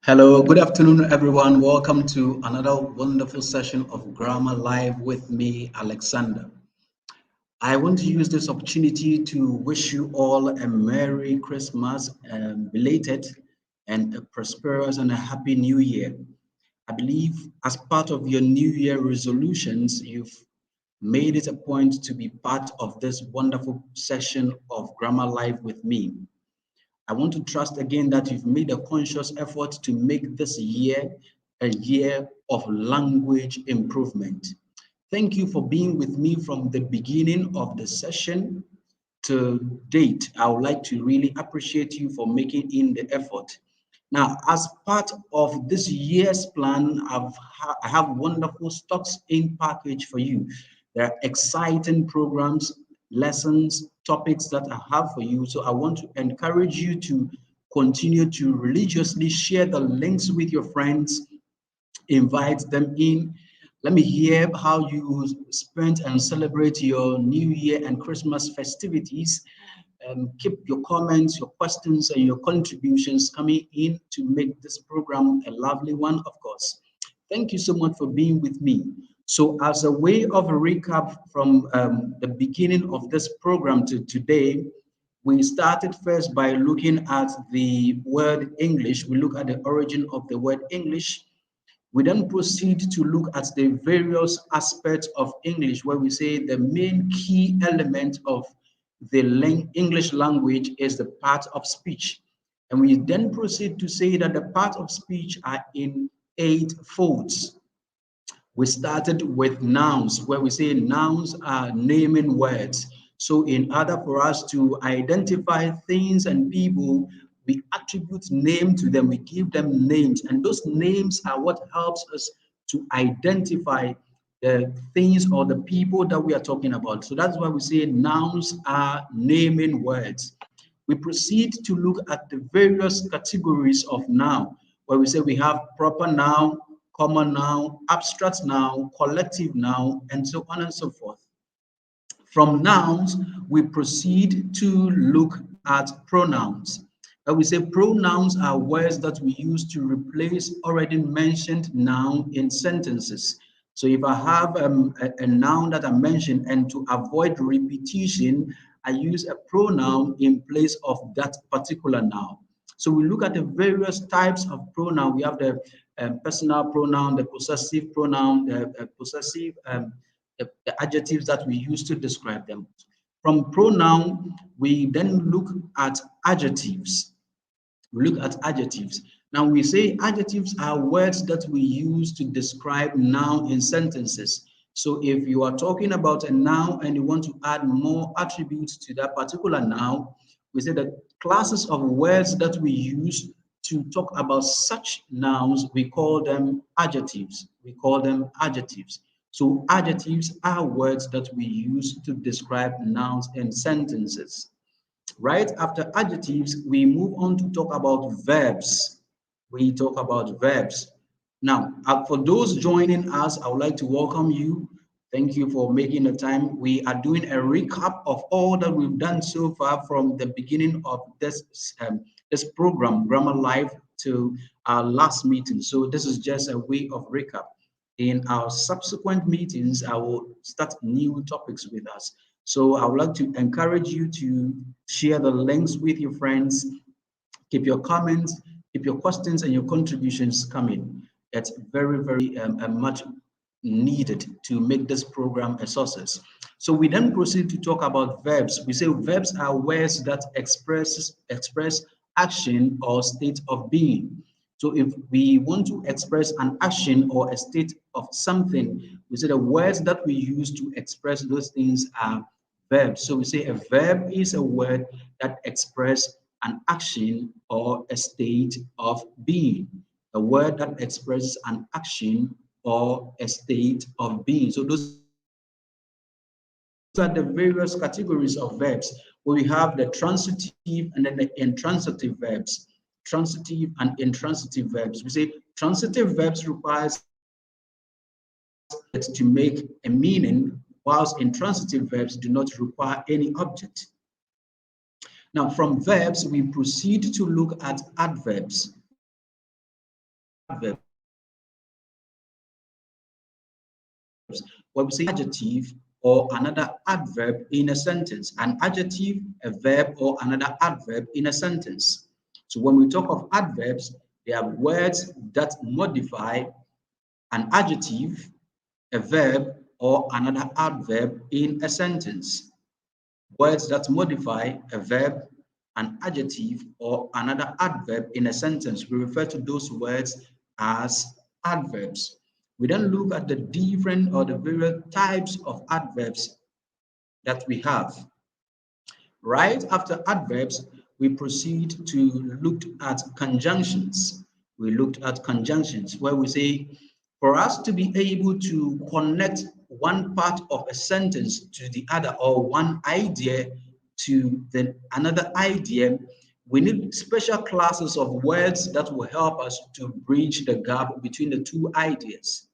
Hello, good afternoon, everyone. Welcome to another wonderful session of Grammar Live with me, Alexander. I want to use this opportunity to wish you all a Merry Christmas, belated, and a prosperous and a Happy New Year. I believe as part of your New Year resolutions, you've made it a point to be part of this wonderful session of Grammar Live with me. I want to trust again that you've made a conscious effort to make this year a year of language improvement. Thank you for being with me from the beginning of the session to date. I would like to really appreciate you for making in the effort. Now, as part of this year's plan, I have wonderful stocks in package for you. There are exciting programs, lessons, topics that I have for you. So I want to encourage you to continue to religiously share the links with your friends, invite them in. Let me hear how you spent and celebrate your New Year and Christmas festivities. Keep your comments, your questions, and your contributions coming in to make this program a lovely one, of course. Thank you so much for being with me. So, as a way of a recap from the beginning of this program to today, we started first by looking at the word English. We look at the origin of the word English. We then proceed to look at the various aspects of English, where we say the main key element of the English language is the part of speech. And we then proceed to say that the parts of speech are in 8 folds. We started with nouns, where we say nouns are naming words. So in order for us to identify things and people, we attribute name to them, we give them names, and those names are what helps us to identify the things or the people that we are talking about. So that's why we say nouns are naming words. We proceed to look at the various categories of noun, where we say we have proper noun, common noun, abstract noun, collective noun, and so on and so forth. From nouns, we proceed to look at pronouns. We say pronouns are words that we use to replace already mentioned noun in sentences. So if I have a noun that I mentioned, and to avoid repetition, I use a pronoun in place of that particular noun. So we look at the various types of pronoun. We have the personal pronoun, the possessive pronoun, the adjectives that we use to describe them. From pronoun, we then look at adjectives. We look at adjectives. Now we say adjectives are words that we use to describe noun in sentences. So if you are talking about a noun and you want to add more attributes to that particular noun, we say that classes of words that we use to talk about such nouns, we call them adjectives. We call them adjectives. So adjectives are words that we use to describe nouns in sentences. Right after adjectives, we move on to talk about verbs. We talk about verbs. Now, for those joining us, I would like to welcome you. Thank you for making the time. We are doing a recap of all that we've done so far from the beginning of this program, Grammar Live, to our last meeting. So this is just a way of recap. In our subsequent meetings, I will start new topics with us. So I would like to encourage you to share the links with your friends. Keep your comments, keep your questions and your contributions coming. It's very, very much needed to make this program a success. So we then proceed to talk about verbs. We say verbs are words that express action or state of being. So if we want to express an action or a state of something, we say the words that we use to express those things are verbs. So we say a verb is a word that expresses an action or a state of being. A word that expresses an action or a state of being. So those are the various categories of verbs, where we have the transitive and then the intransitive verbs. Transitive and intransitive verbs. We say transitive verbs requires it to make a meaning, whilst intransitive verbs do not require any object. Now, from verbs, we proceed to look at adverbs. adverbs, where we say adjective or another adverb in a sentence. An adjective, a verb, or another adverb in a sentence. So when we talk of adverbs, they are words that modify an adjective, a verb, or another adverb in a sentence. Words that modify a verb, an adjective, or another adverb in a sentence. We refer to those words as adverbs. We then look at the different or the various types of adverbs that we have. Right after adverbs, we proceed to look at conjunctions. We looked at conjunctions where we say, for us to be able to connect one part of a sentence to the other or one idea to another idea, we need special classes of words that will help us to bridge the gap between the two ideas.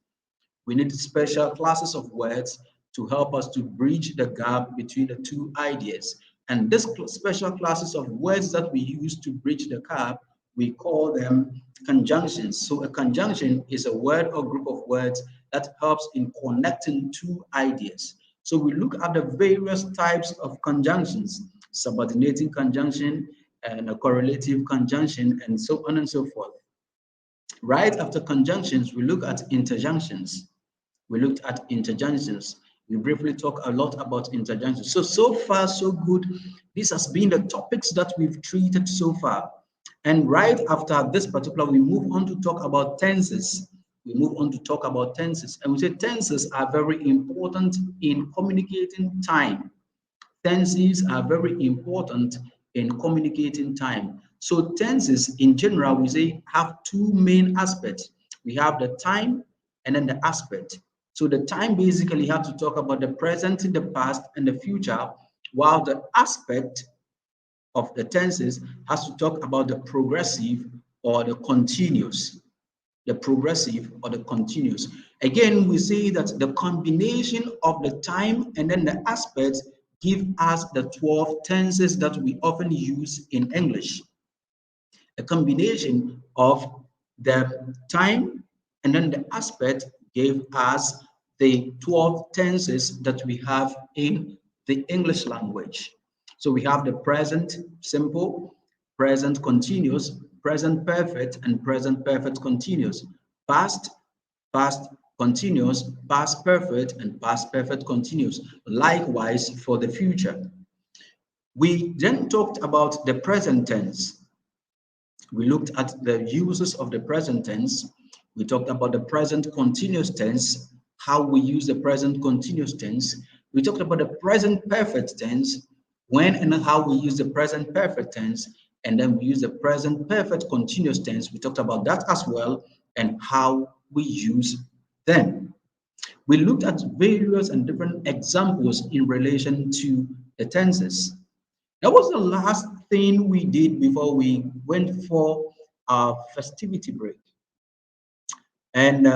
We need special classes of words to help us to bridge the gap between the two ideas. And these special classes of words that we use to bridge the gap, we call them conjunctions. So a conjunction is a word or group of words that helps in connecting two ideas. So we look at the various types of conjunctions, subordinating conjunction and a correlative conjunction, and so on and so forth. Right after conjunctions, we look at interjunctions. We looked at interjunctions. We briefly talk a lot about interjunctions. So far, so good. This has been the topics that we've treated so far. And right after this particular, we move on to talk about tenses. We move on to talk about tenses. And we say tenses are very important in communicating time. Tenses are very important in communicating time. So tenses in general, we say have two main aspects. We have the time and then the aspect. So the time basically have to talk about the present, the past, and the future, while the aspect of the tenses has to talk about the progressive or the continuous. The progressive or the continuous. Again, we say that the combination of the time and then the aspects give us the 12 tenses that we often use in English. A combination of the time and then the aspect gave us the 12 tenses that we have in the English language. So we have the present simple, present continuous, present perfect, and present perfect continuous, past, past continuous, past perfect, and past perfect continuous. Likewise for the future. We then talked about the present tense. We looked at the uses of the present tense. We talked about the present continuous tense, how we use the present continuous tense. We talked about the present perfect tense, when and how we use the present perfect tense, and then we use the present perfect continuous tense. We talked about that as well and how we use them. We looked at various and different examples in relation to the tenses. That was the last thing we did before we went for our festivity break. And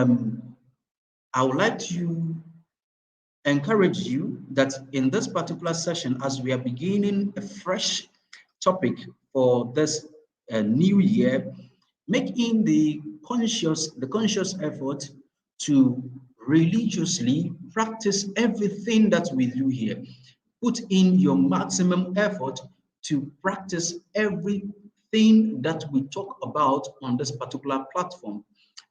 I would like to encourage you that in this particular session, as we are beginning a fresh topic for this new year, making the conscious effort to religiously practice everything that we do here. Put in your maximum effort to practice everything that we talk about on this particular platform.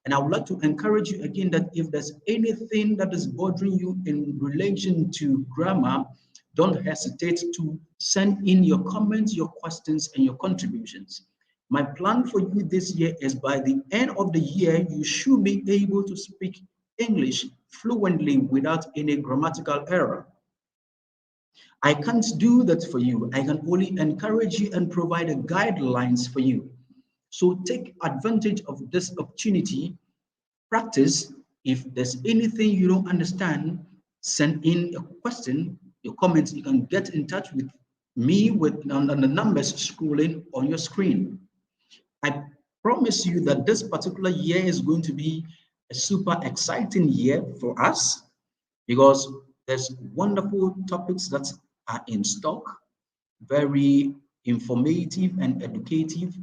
And I would like to encourage you again that if there's anything that is bothering you in relation to grammar, don't hesitate to send in your comments, your questions, and your contributions. My plan for you this year is by the end of the year, you should be able to speak English fluently without any grammatical error. I can't do that for you. I can only encourage you and provide guidelines for you. So take advantage of this opportunity. Practice. If there's anything you don't understand, send in a question, your comments. You can get in touch with me on the numbers scrolling on your screen. I promise you that this particular year is going to be a super exciting year for us because there's wonderful topics that are in stock, very informative and educative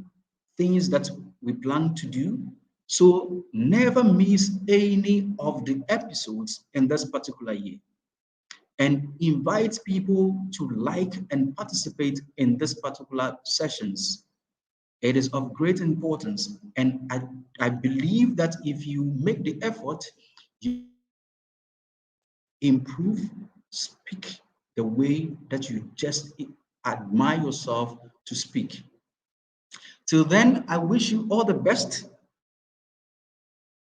things that we plan to do. So never miss any of the episodes in this particular year, and invite people to like and participate in this particular sessions. It is of great importance, and I believe that if you make the effort, you improve, speak the way that you just admire yourself to speak. Till then, I wish you all the best.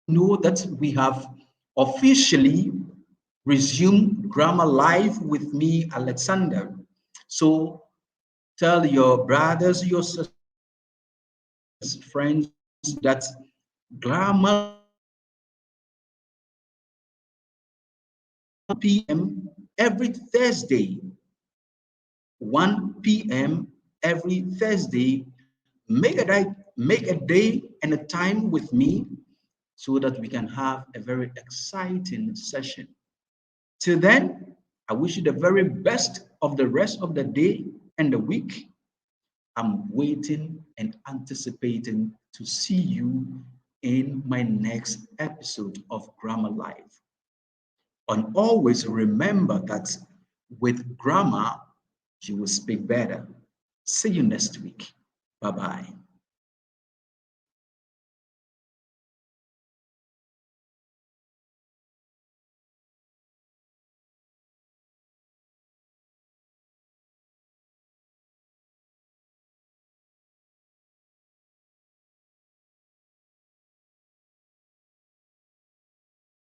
Know that we have officially resumed Grammar Live with me, Alexander. So tell your brothers, your sisters, friends that Grammar p.m. every Thursday, 1 p.m. every Thursday. Make a day and a time with me so that we can have a very exciting session. Till then, I wish you the very best of the rest of the day and the week. I'm waiting and anticipating to see you in my next episode of Grammar Live. And always remember that with grammar, you will speak better. See you next week. Bye bye.